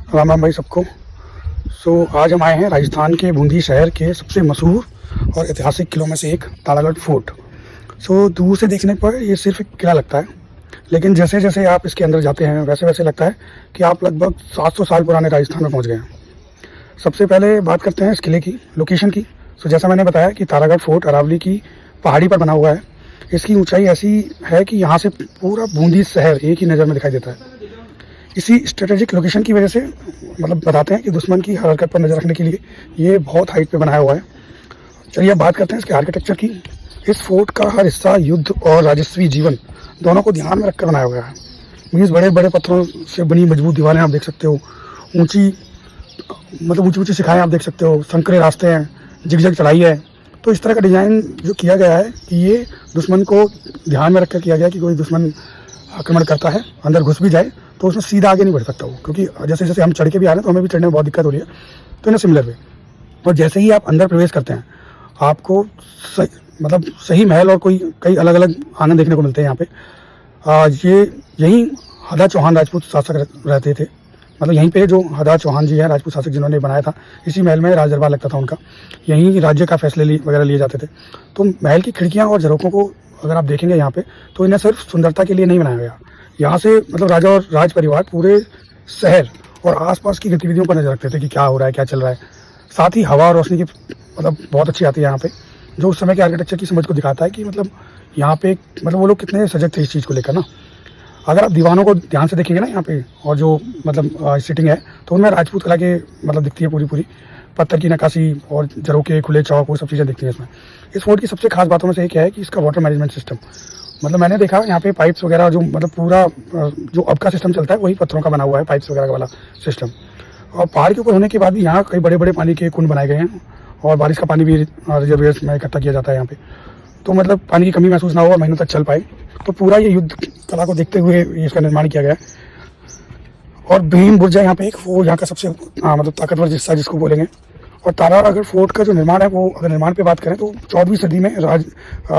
राम राम भाई सबको। आज हम आए हैं राजस्थान के बूंदी शहर के सबसे मशहूर और ऐतिहासिक किलों में से एक तारागढ़ फोर्ट। दूर से देखने पर ये सिर्फ एक किला लगता है, लेकिन जैसे जैसे आप इसके अंदर जाते हैं वैसे वैसे लगता है कि आप लगभग 700 साल पुराने राजस्थान में पहुंच गए हैं। सबसे पहले बात करते हैं इस किले की लोकेशन की। जैसा मैंने बताया कि तारागढ़ फोर्ट अरावली की पहाड़ी पर बना हुआ है। इसकी ऊंचाई ऐसी है कि यहाँ से पूरा बूंदी शहर एक ही नज़र में दिखाई देता है। इसी स्ट्रेटेजिक लोकेशन की वजह से बताते हैं कि दुश्मन की हरकत पर नज़र रखने के लिए ये बहुत हाइट पे बनाया हुआ है। चलिए अब बात करते हैं इसके आर्किटेक्चर की। इस फोर्ट का हर हिस्सा युद्ध और राजस्वी जीवन दोनों को ध्यान में रखकर बनाया हुआ है। मीन्स बड़े बड़े पत्थरों से बनी मजबूत दीवारें आप देख सकते हो, ऊंची ऊंची शिखाएं आप देख सकते हो, संकरे रास्ते हैं, जिगजग चढ़ाई है। तो इस तरह का डिज़ाइन जो किया गया है कि ये दुश्मन को ध्यान में रखकर किया गया कि कोई दुश्मन आक्रमण करता है, अंदर घुस भी जाए तो उसमें सीधा आगे नहीं बढ़ सकता वो, क्योंकि जैसे जैसे हम चढ़ के भी आ रहे हैं तो हमें भी चढ़ने में बहुत दिक्कत हो रही है। तो इन्हें सिमिलर वे। और जैसे ही आप अंदर प्रवेश करते हैं आपको सही महल और कई अलग अलग आंगन देखने को मिलते हैं यहाँ पे। ये यहीं हदा चौहान राजपूत शासक रहते थे। यहीं पे जो हदा चौहान जी हैं राजपूत शासक जिन्होंने बनाया था, इसी महल में राज दरबार लगता था उनका। यहीं राज्य का फैसले वगैरह लिए जाते थे। तो महल की खिड़कियाँ और झरोकों को अगर आप देखेंगे यहाँ पे तो इन्हें सिर्फ सुंदरता के लिए नहीं बनाया गया। यहाँ से राजा और राज परिवार पूरे शहर और आसपास की गतिविधियों पर नजर रखते थे कि क्या हो रहा है, क्या चल रहा है। साथ ही हवा और रोशनी की बहुत अच्छी आती है यहाँ पे, जो उस समय के आर्किटेक्चर की समझ को दिखाता है कि यहाँ पे वो लोग कितने सजग थे इस चीज़ को लेकर ना। अगर आप दीवानों को ध्यान से देखेंगे ना यहाँ पे, और जो सिटिंग है तो उनमें राजपूत कला के दिखती है पूरी पत्थर की नक्काशी और झरोके, खुले चौक, वो सब चीज़ें दिखती हैं इसमें। इस फोर्ट की सबसे खास बातों में से एक है कि इसका वाटर मैनेजमेंट सिस्टम। मैंने देखा यहाँ पे पाइप्स वगैरह जो पूरा जो अब का सिस्टम चलता है वही पत्थरों का बना हुआ है, पाइप्स वगैरह वाला सिस्टम। और पहाड़ के ऊपर होने के बाद भी यहाँ कई बड़े बड़े पानी के कुंड बनाए गए हैं और बारिश का पानी भी रिजर्वेयर्स में इकट्ठा किया जाता है यहाँ पे। तो पानी की कमी महसूस ना हो, महीनों तक चल पाए। तो पूरा ये युद्ध कला को देखते हुए इसका निर्माण किया गया है। और भीम बुर्जा यहाँ पे एक वो यहाँ का सबसे ताकतवर हिस्सा जिसको बोलेंगे। और तारागढ़ फोर्ट का जो निर्माण है वो अगर निर्माण पे बात करें तो 14वीं सदी में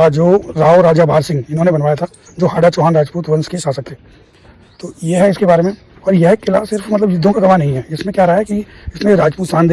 जो राव राजा भार सिंह इन्होंने बनवाया था, जो हदा चौहान राजपूत वंश के शासक थे। तो ये है इसके बारे में। और यह किला सिर्फ युद्धों का गवाह नहीं है, इसमें क्या रहा है कि इसमें राजपूत शान